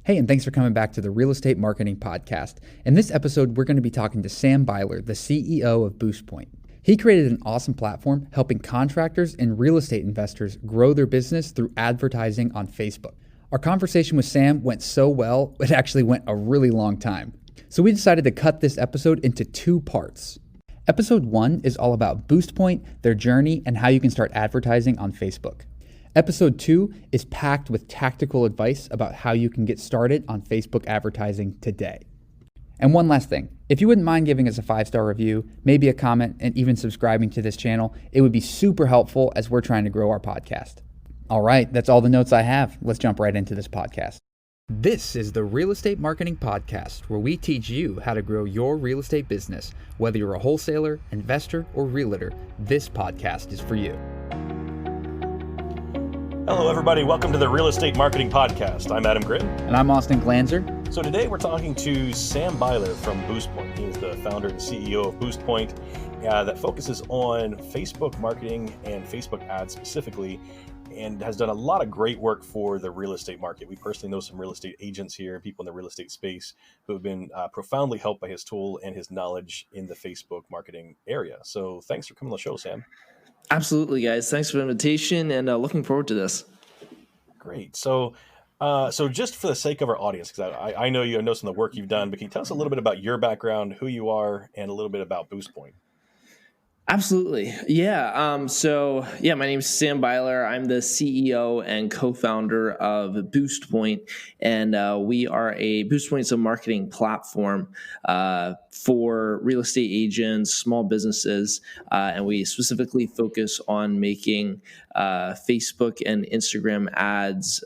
Hey, and thanks for coming back to the Real Estate Marketing Podcast. In this episode, we're going to be talking to Sam Beiler, the CEO of Boostpoint. He created an awesome platform helping contractors and real estate investors grow their business through advertising on Facebook. Our conversation with Sam went so well, it actually went a really long time. So we decided to cut this episode into two parts. Episode 1 is all about Boostpoint, their journey, and how you can start advertising on Facebook. Episode 2 is packed with tactical advice about how you can get started on Facebook advertising today. And one last thing, if you wouldn't mind giving us a 5-star review, maybe a comment, and even subscribing to this channel, it would be super helpful as we're trying to grow our podcast. All right, that's all the notes I have. Let's jump right into this podcast. This is the Real Estate Marketing Podcast, where we teach you how to grow your real estate business. Whether you're a wholesaler, investor, or realtor, this podcast is for you. Hello, everybody. Welcome to the Real Estate Marketing Podcast. I'm Adam Gritton. And I'm Austin Glanzer. So today we're talking to Sam Beiler from Boostpoint. He is the founder and CEO of Boostpoint that focuses on Facebook marketing and Facebook ads specifically, and has done a lot of great work for the real estate market. We personally know some real estate agents here, people in the real estate space who have been profoundly helped by his tool and his knowledge in the Facebook marketing area. So thanks for coming on the show, Sam. Absolutely, guys. Thanks for the invitation, and looking forward to this. Great. So just for the sake of our audience, because I know you, I know some of the work you've done, but can you tell us a little bit about your background, who you are, and a little bit about Boostpoint? Absolutely. Yeah. My name is Sam Beiler. I'm the CEO and co-founder of Boostpoint, and we are Boostpoint's a marketing platform for real estate agents, small businesses, and we specifically focus on making Facebook and Instagram ads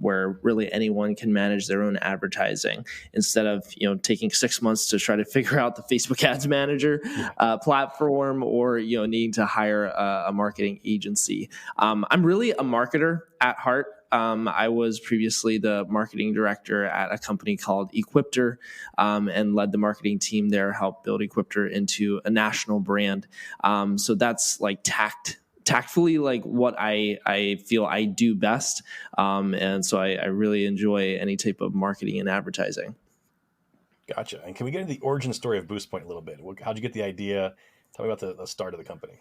where really anyone can manage their own advertising instead of taking 6 months to try to figure out the Facebook Ads Manager platform, or needing to hire a marketing agency. I'm really a marketer at heart. I was previously the marketing director at a company called Equipter, and led the marketing team there, helped build Equipter into a national brand. So that's like tactfully like what I feel I do best. And so I really enjoy any type of marketing and advertising. Gotcha. And can we get into the origin story of Boostpoint a little bit? How'd you get the idea? Tell me about the start of the company.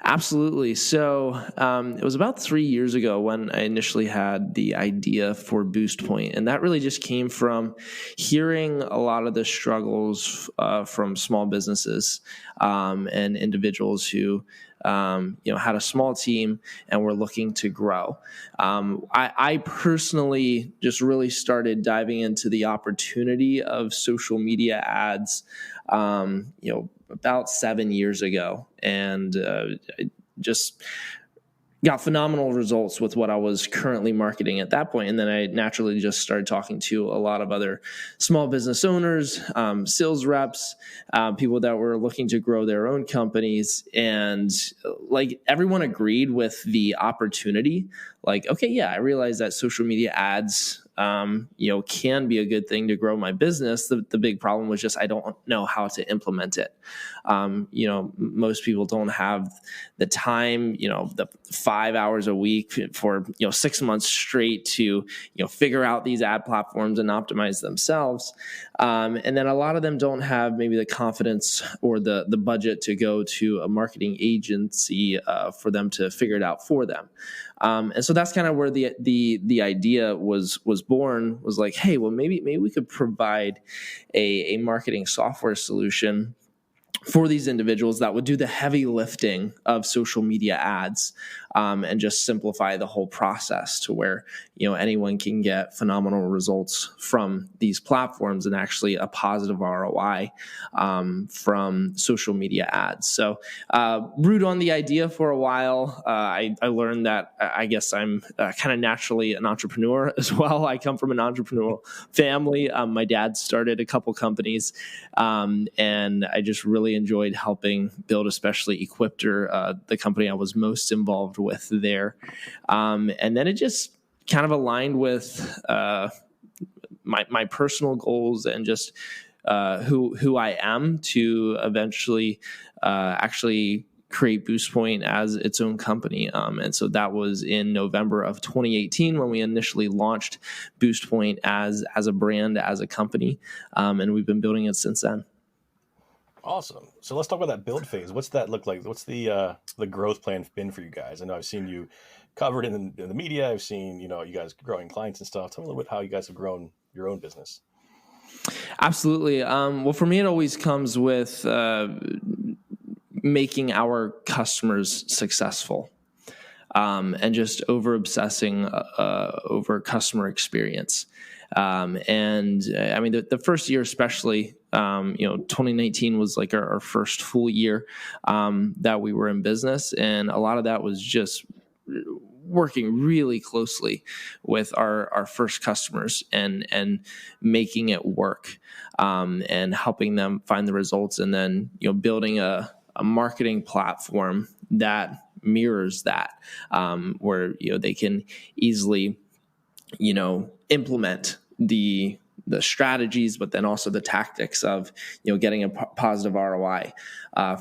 Absolutely. So it was about 3 years ago when I initially had the idea for Boostpoint, and that really just came from hearing a lot of the struggles from small businesses and individuals who had a small team and were looking to grow. I personally just really started diving into the opportunity of social media ads, about 7 years ago, and just got phenomenal results with what I was currently marketing at that point. And then I naturally just started talking to a lot of other small business owners, sales reps, people that were looking to grow their own companies. And like everyone agreed with the opportunity. Like, okay, yeah, I realize that social media ads can be a good thing to grow my business. The big problem was just I don't know how to implement it. Most people don't have the time, the 5 hours a week for 6 months straight to figure out these ad platforms and optimize themselves. And then a lot of them don't have maybe the confidence or the budget to go to a marketing agency for them to figure it out for them. And so that's kind of where the idea was born, was like, hey, well, maybe we could provide a marketing software solution for these individuals that would do the heavy lifting of social media ads, and just simplify the whole process to where anyone can get phenomenal results from these platforms and actually a positive ROI from social media ads. So brewed on the idea for a while. I learned that I guess I'm kind of naturally an entrepreneur as well. I come from an entrepreneurial family. My dad started a couple companies, and I just really enjoyed helping build, especially Equipter, the company I was most involved with there. And then it just kind of aligned with my personal goals and just who I am to eventually actually create Boostpoint as its own company. And so that was in November of 2018 when we initially launched Boostpoint as a brand, as a company. And we've been building it since then. Awesome. So let's talk about that build phase. What's that look like? What's the growth plan been for you guys? I know I've seen you covered in the media. I've seen, you guys growing clients and stuff. Tell me a little bit how you guys have grown your own business. Absolutely. Well, for me, it always comes with making our customers successful, and just over obsessing over customer experience. And I mean, the first year, especially, 2019 was like our first full year that we were in business. And a lot of that was just working really closely with our first customers and making it work, and helping them find the results, and then, building a marketing platform that mirrors that, where, they can easily, implement the strategies, but then also the tactics of, getting a positive ROI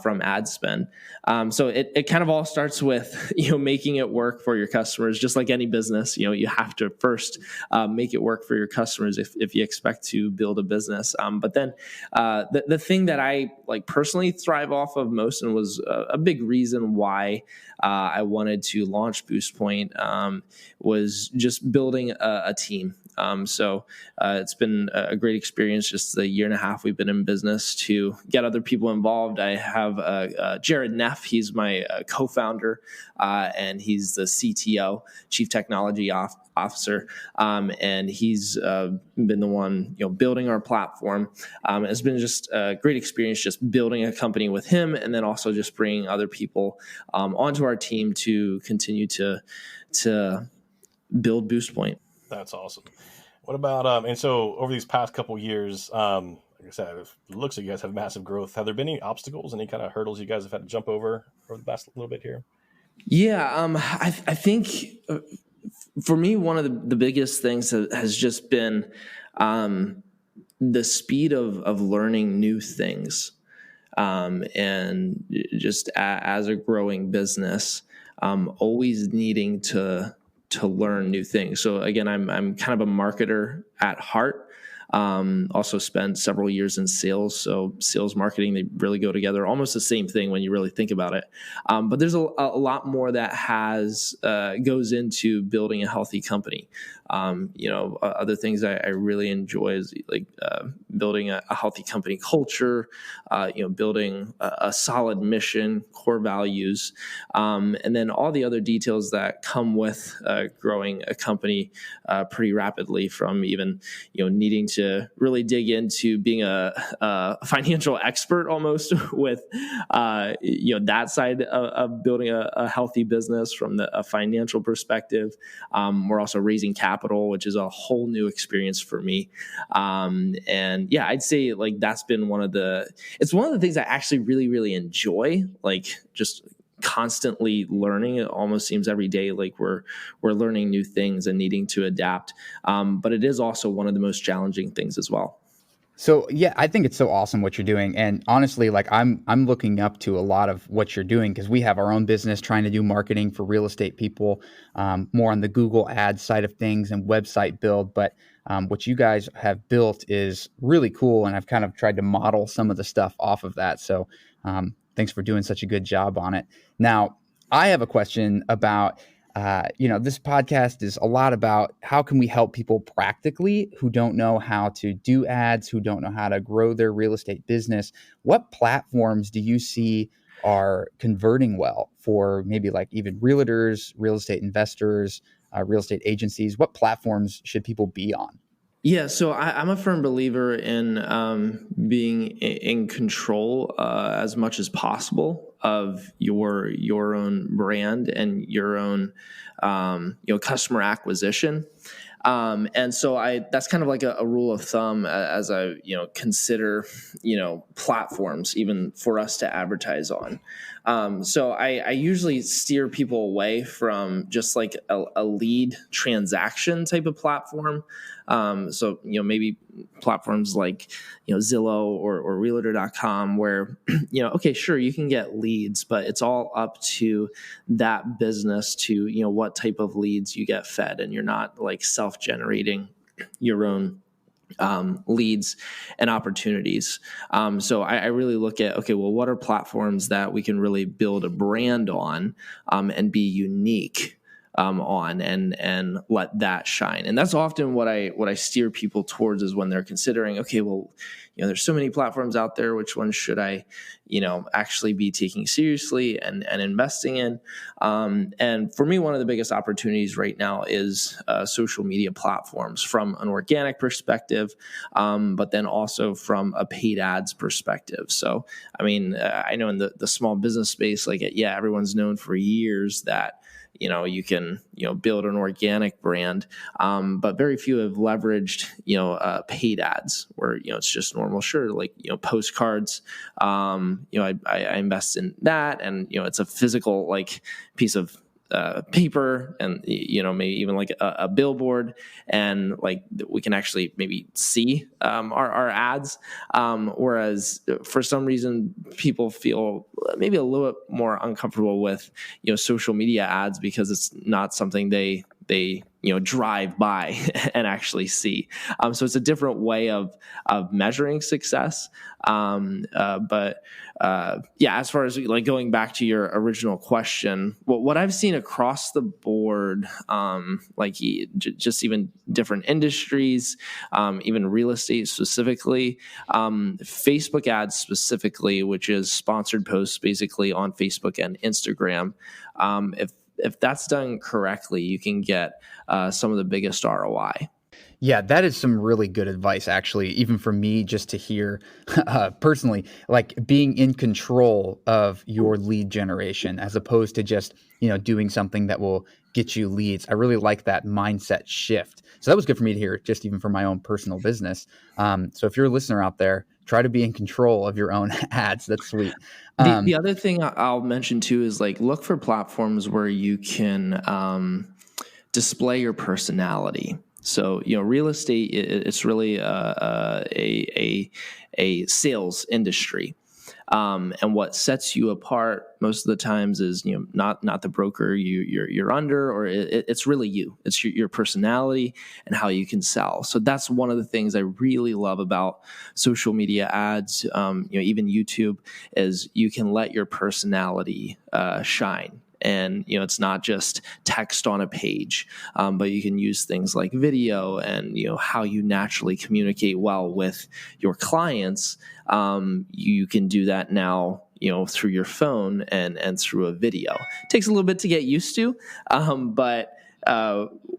from ad spend. So it kind of all starts with, making it work for your customers. Just like any business, you have to first make it work for your customers if you expect to build a business. But then the thing that I personally thrive off of most, and was a big reason why I wanted to launch Boostpoint, was just building a team. So it's been a great experience, just the year and a half we've been in business, to get other people involved. I have Jared Neff. He's my co-founder, and he's the CTO, Chief Technology Officer, and he's been the one building our platform. It's been just a great experience just building a company with him, and then also just bringing other people onto our team to continue to build Boostpoint. That's awesome. What about and so over these past couple years, like I said, it looks like you guys have massive growth. Have there been any obstacles, any kind of hurdles you guys have had to jump over the past little bit here? Yeah, I think for me, one of the biggest things has just been the speed of learning new things, and just as a growing business, always needing to learn new things. So again, I'm kind of a marketer at heart. Also spent several years in sales. So sales, marketing, they really go together. Almost the same thing when you really think about it. But there's a lot more that goes into building a healthy company. Other things I really enjoy is building a healthy company culture, building a solid mission, core values, and then all the other details that come with growing a company pretty rapidly, from even needing to really dig into being a financial expert almost with that side of building a healthy business from a financial perspective. We're also raising capital, which is a whole new experience for me. And yeah, I'd say that's been one of the things I actually really, really enjoy, just constantly learning. It almost seems every day like we're learning new things and needing to adapt. But it is also one of the most challenging things as well. So yeah, I think it's so awesome what you're doing, and honestly, I'm looking up to a lot of what you're doing, because we have our own business trying to do marketing for real estate people, more on the Google Ads side of things and website build. But what you guys have built is really cool, and I've kind of tried to model some of the stuff off of that. So thanks for doing such a good job on it. Now, I have a question about. This podcast is a lot about how can we help people practically who don't know how to do ads, who don't know how to grow their real estate business. What platforms do you see are converting well for maybe even realtors, real estate investors, real estate agencies? What platforms should people be on? Yeah, so I'm a firm believer in being in control as much as possible of your own brand and your own customer acquisition. And so that's kind of like a rule of thumb as I consider platforms even for us to advertise on. So I usually steer people away from just like a lead transaction type of platform. So, maybe platforms like, Zillow or Realtor.com where, okay, sure, you can get leads, but it's all up to that business to, what type of leads you get fed, and you're not like self-generating your own leads and opportunities. So I really look at, okay, well, what are platforms that we can really build a brand on and be unique on, and let that shine. And that's often what I steer people towards, is when they're considering, okay, well, there's so many platforms out there. Which one should I, actually be taking seriously and investing in? And for me, one of the biggest opportunities right now is social media platforms from an organic perspective, but then also from a paid ads perspective. So, I mean, I know in the small business space, like, everyone's known for years that you can build an organic brand, but very few have leveraged paid ads where it's just normal. Sure, like postcards. I invest in that, and it's a physical like piece of paper, and maybe even like a billboard, and like we can actually maybe see our ads. Whereas for some reason people feel maybe a little bit more uncomfortable with social media ads, because it's not something they drive by and actually see. So it's a different way of measuring success. But as far as like going back to your original question, what I've seen across the board, just even different industries, even real estate specifically, Facebook ads specifically, which is sponsored posts basically on Facebook and Instagram. If that's done correctly, you can get some of the biggest ROI. Yeah, that is some really good advice, actually, even for me, just to hear personally, like being in control of your lead generation as opposed to just, doing something that will get you leads. I really like that mindset shift. So that was good for me to hear, just even for my own personal business. So if you're a listener out there, try to be in control of your own ads. That's sweet. The other thing I'll mention too is like look for platforms where you can display your personality. So real estate, it's really a sales industry, and what sets you apart most of the times is not the broker you're under, or it's really you. It's your personality and how you can sell. So that's one of the things I really love about social media ads, even YouTube, is you can let your personality shine. And, it's not just text on a page, but you can use things like video and, how you naturally communicate well with your clients. You can do that now, through your phone and through a video. It takes a little bit to get used to, but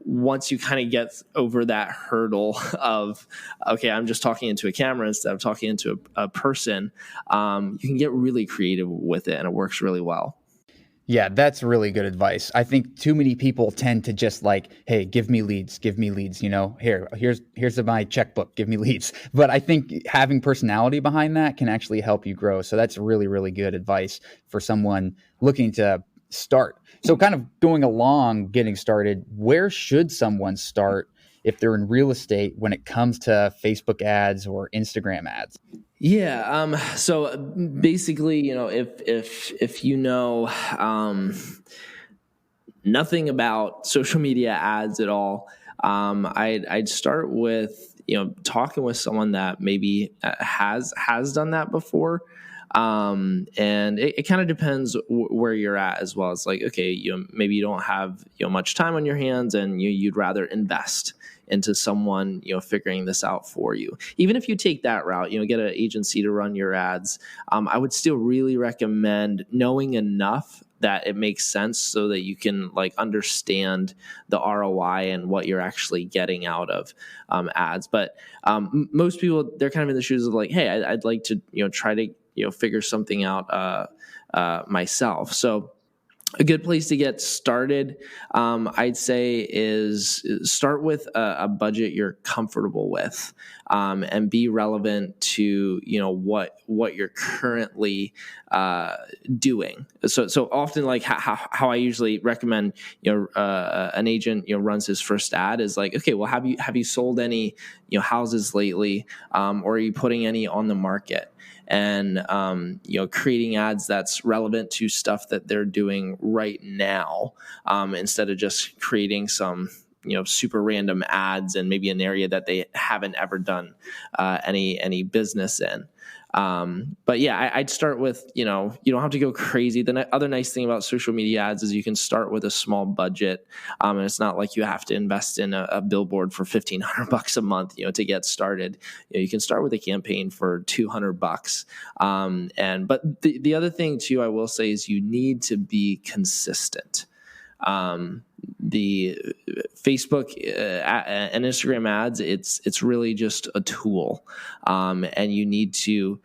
once you kind of get over that hurdle of, okay, I'm just talking into a camera instead of talking into a person, you can get really creative with it, and it works really well. Yeah, that's really good advice. I think too many people tend to just like, hey, give me leads, here's my checkbook, give me leads. But I think having personality behind that can actually help you grow. So that's really, really good advice for someone looking to start. So kind of going along, getting started, where should someone start if they're in real estate when it comes to Facebook ads or Instagram ads? Yeah. So basically, if nothing about social media ads at all, I'd start with talking with someone that maybe has done that before. And it kind of depends where you're at as well. It's like, okay, maybe you don't have much time on your hands, and you'd rather invest into someone figuring this out for you. Even if you take that route, get an agency to run your ads, I would still really recommend knowing enough that it makes sense so that you can like understand the ROI and what you're actually getting out of ads. But most people, they're kind of in the shoes of like, hey, I'd like to try to figure something out myself. So A good place to get started, I'd say, is start with a budget you're comfortable with, and be relevant to what you're currently doing. So often, like how I usually recommend, an agent runs his first ad is like, okay, well, have you sold any houses lately, or are you putting any on the market? And creating ads that's relevant to stuff that they're doing right now, instead of just creating some super random ads in maybe an area that they haven't ever done any business in. But yeah, I'd start with, you don't have to go crazy. The other nice thing about social media ads is you can start with a small budget. And it's not like you have to invest in a billboard for $1,500 a month, to get started. You can start with a campaign for $200. But the other thing too, I will say, is you need to be consistent. The Facebook and Instagram ads, it's really just a tool, and you need to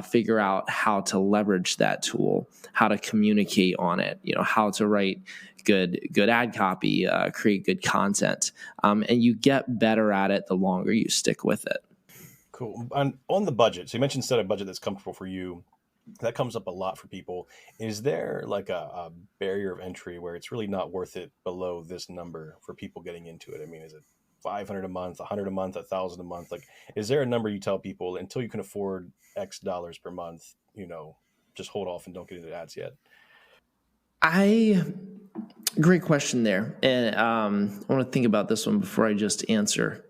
figure out how to leverage that tool, how to communicate on it, how to write good ad copy, create good content, and you get better at it the longer you stick with it. Cool. On the budget, so you mentioned set a budget that's comfortable for you. That comes up a lot for people. Is there like a barrier of entry where it's really not worth it below this number for people getting into it? I mean, is it 500 a month, 100 a month, 1,000 a month? Like, is there a number you tell people until you can afford X dollars per month, just hold off and don't get into ads yet? Great question there. And I want to think about this one before I just answer.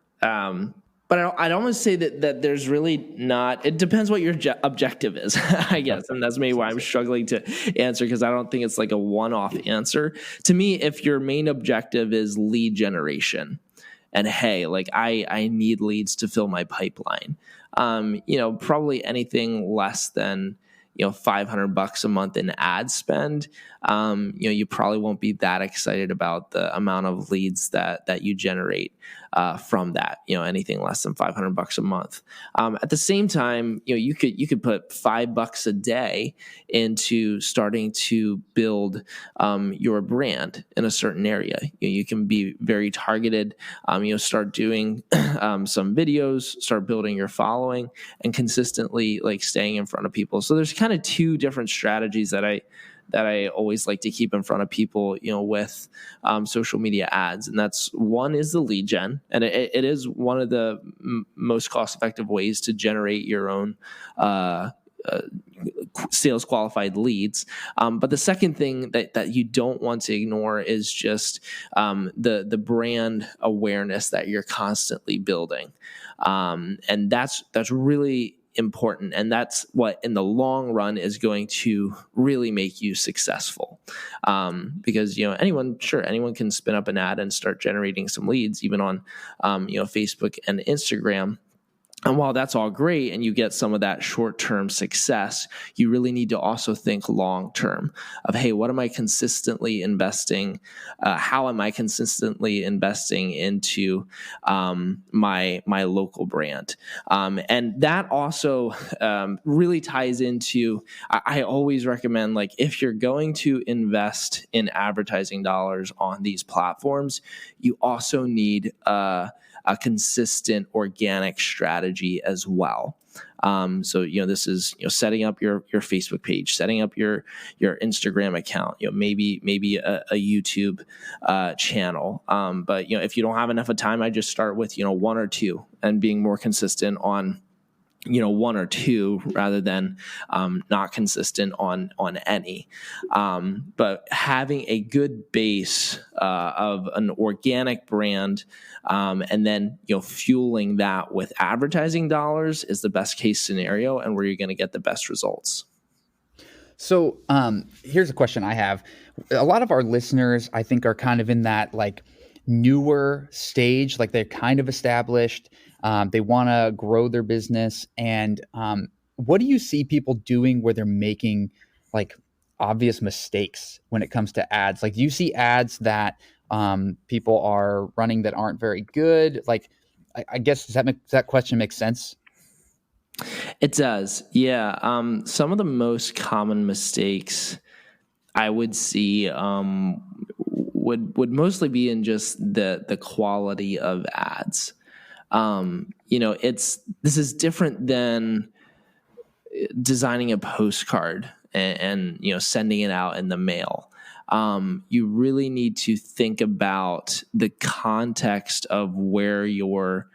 But I'd almost say that there's really not. It depends what your objective is, I guess, and that's maybe why I'm struggling to answer, because I don't think it's like a one-off answer. To me, if your main objective is lead generation, and hey, like I need leads to fill my pipeline, probably anything less than $500 a month in ad spend, you probably won't be that excited about the amount of leads that you generate from that. Anything less than $500 a month. At the same time, you could put $5 a day into starting to build your brand in a certain area. You can be very targeted. Start doing some videos, start building your following, and consistently like staying in front of people. So there's kind of two different strategies that I always like to keep in front of people, with social media ads. And that's one is the lead gen. And it is one of the most cost-effective ways to generate your own sales qualified leads. But the second thing that you don't want to ignore is just the brand awareness that you're constantly building. And that's really important, and that's what in the long run is going to really make you successful, because anyone can spin up an ad and start generating some leads, even on Facebook and Instagram. And while that's all great and you get some of that short-term success, you really need to also think long-term of, hey, what am I consistently investing? How am I consistently investing into my local brand? And that also really ties into, I always recommend, like, if you're going to invest in advertising dollars on these platforms, you also need a consistent organic strategy as well. So this is setting up your Facebook page, setting up your Instagram account, maybe a YouTube channel. But if you don't have enough of time, I just start with one or two, and being more consistent on one or two rather than not consistent on any. But having a good base of an organic brand, and then fueling that with advertising dollars is the best case scenario, and where you're going to get the best results. So here's a question I have. A lot of our listeners, I think, are kind of in that like newer stage, like they're kind of established. They want to grow their business. And what do you see people doing where they're making like obvious mistakes when it comes to ads? Like, do you see ads that people are running that aren't very good? Like, I guess, does that question make sense? It does. Yeah. Some of the most common mistakes I would see would mostly be in just the quality of ads. This is different than designing a postcard and sending it out in the mail. You really need to think about the context of where you're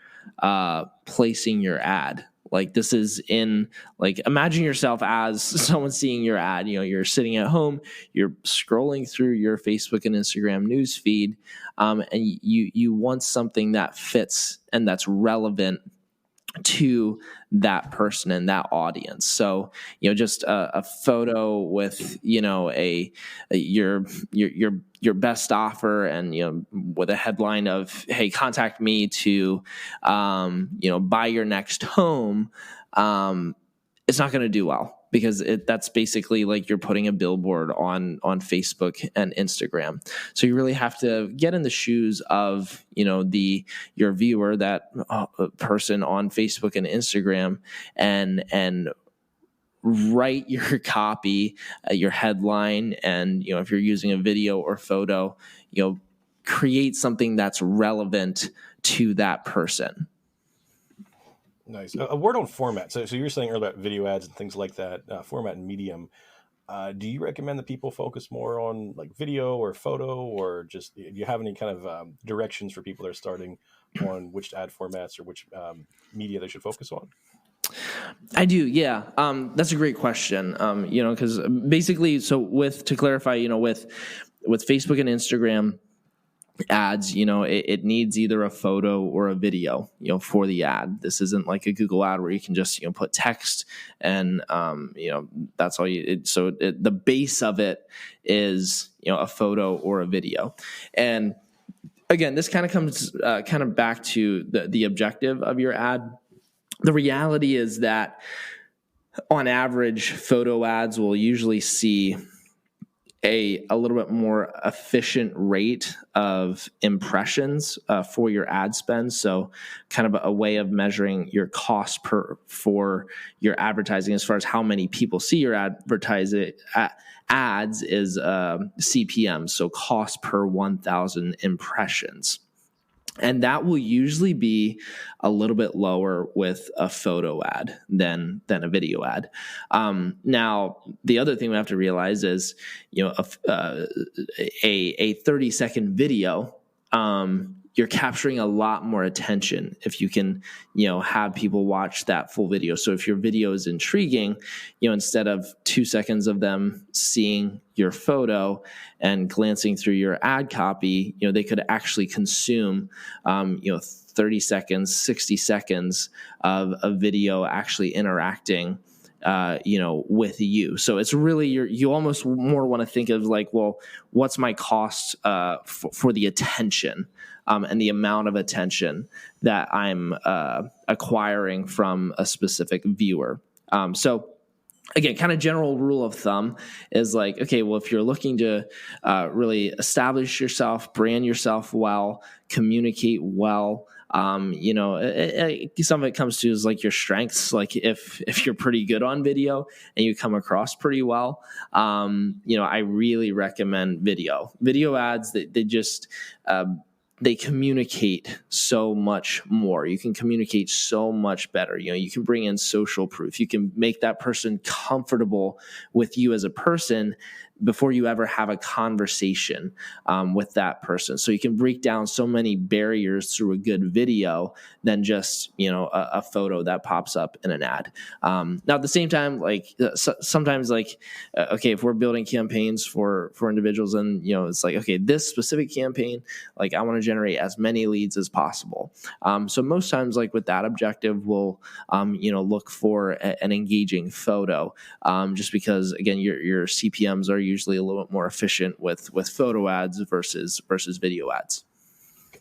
placing your ad. Like this is in like imagine yourself as someone seeing your ad. You're sitting at home, you're scrolling through your Facebook and Instagram news feed, and you want something that fits and that's relevant to that person and that audience. So, just a photo with, your best offer and, with a headline of, hey, contact me to, buy your next home. It's not going to do well because that's basically like you're putting a billboard on Facebook and Instagram. So you really have to get in the shoes of, your viewer, that person on Facebook and Instagram, and write your copy, your headline, and, if you're using a video or photo, create something that's relevant to that person. Nice. A word on format. So you were saying earlier about video ads and things like that, format and medium. Do you recommend that people focus more on like video or photo, or just do you have any kind of directions for people that are starting on which ad formats or which media they should focus on? I do, yeah. That's a great question. Because basically, to clarify, with Facebook and Instagram ads, it needs either a photo or a video, for the ad. This isn't like a Google ad where you can just, put text and, that's all the base of it is, a photo or a video. And again, this kind of comes back to the objective of your ad. The reality is that on average, photo ads will usually see a little bit more efficient rate of impressions for your ad spend. So kind of a way of measuring your cost for your advertising as far as how many people see your advertising ads is CPM, so cost per 1,000 impressions. And that will usually be a little bit lower with a photo ad than a video ad. Now, the other thing we have to realize is, a 30-second video, you're capturing a lot more attention if you can, have people watch that full video. So if your video is intriguing, instead of 2 seconds of them seeing your photo and glancing through your ad copy, they could actually consume, 30 seconds, 60 seconds of a video actually interacting with you. So it's really, you almost more want to think of like, well, what's my cost for the attention and the amount of attention that I'm acquiring from a specific viewer. So again, kind of general rule of thumb is like, okay, well, if you're looking to really establish yourself, brand yourself well, communicate well, some of it comes to is like your strengths. Like if you're pretty good on video and you come across pretty well, I really recommend video ads. They just, they communicate so much more. You can communicate so much better. You can bring in social proof. You can make that person comfortable with you as a person before you ever have a conversation with that person. So you can break down so many barriers through a good video than just, a photo that pops up in an ad. Now at the same time, like sometimes okay, if we're building campaigns for individuals and, it's like, okay, this specific campaign, like I want to generate as many leads as possible. So most times like with that objective, we'll, look for an engaging photo just because again, your CPMs are usually a little bit more efficient with photo ads versus video ads.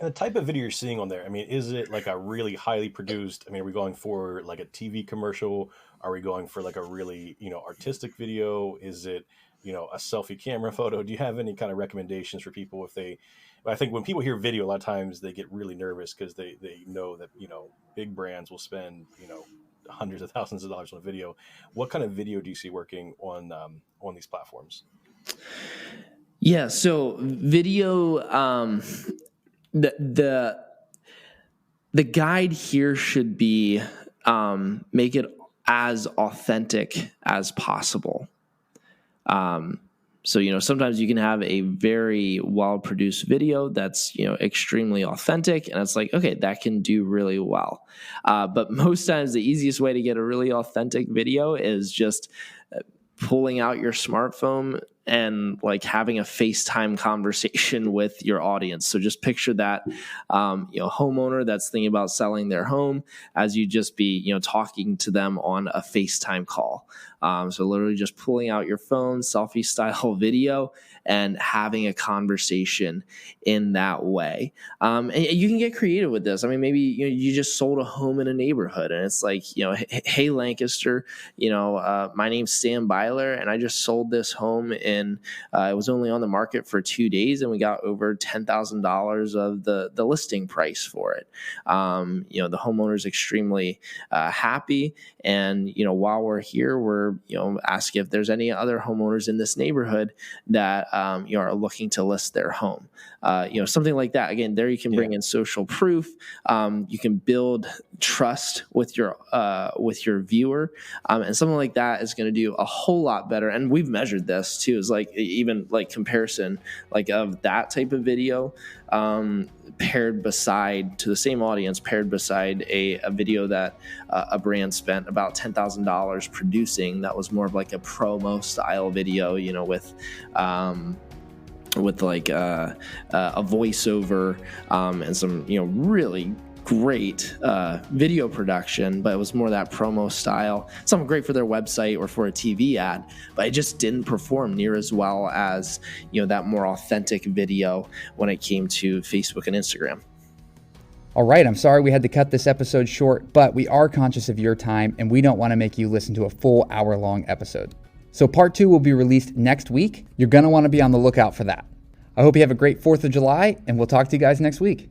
And the type of video you're seeing on there, I mean, is it like a really highly produced, I mean, are we going for like a TV commercial? Are we going for like a really, artistic video? Is it, a selfie camera photo? Do you have any kind of recommendations for people I think when people hear video, a lot of times they get really nervous because they know that, big brands will spend, hundreds of thousands of dollars on a video. What kind of video do you see working on these platforms? Yeah. So video, the guide here should be make it as authentic as possible. So, sometimes you can have a very well-produced video that's, extremely authentic, and it's like, okay, that can do really well. But most times the easiest way to get a really authentic video is just pulling out your smartphone and like having a FaceTime conversation with your audience. So just picture that, homeowner that's thinking about selling their home as you just be, talking to them on a FaceTime call. So literally just pulling out your phone, selfie style video, and having a conversation in that way. And you can get creative with this. I mean, maybe you just sold a home in a neighborhood, and it's like, hey Lancaster, my name's Sam Beiler, and I just sold this home in. It was only on the market for 2 days, and we got over $10,000 of the listing price for it. The homeowner's extremely happy, and while we're here, we're ask if there's any other homeowners in this neighborhood that are looking to list their home. Something like that. Again, there you can bring in social proof. You can build trust with your viewer, and something like that is going to do a whole lot better. And we've measured this too. Is like even like comparison like of that type of video paired beside to the same audience paired beside a video that a brand spent about $10,000 producing. That was more of like a promo style video, with like a voiceover and some really great video production, but it was more that promo style, something great for their website or for a TV ad, but it just didn't perform near as well as that more authentic video when it came to Facebook and Instagram. All right, I'm sorry we had to cut this episode short, but we are conscious of your time and we don't want to make you listen to a full hour-long episode. So part 2 will be released next week. You're going to want to be on the lookout for that. I hope you have a great 4th of July, and we'll talk to you guys next week.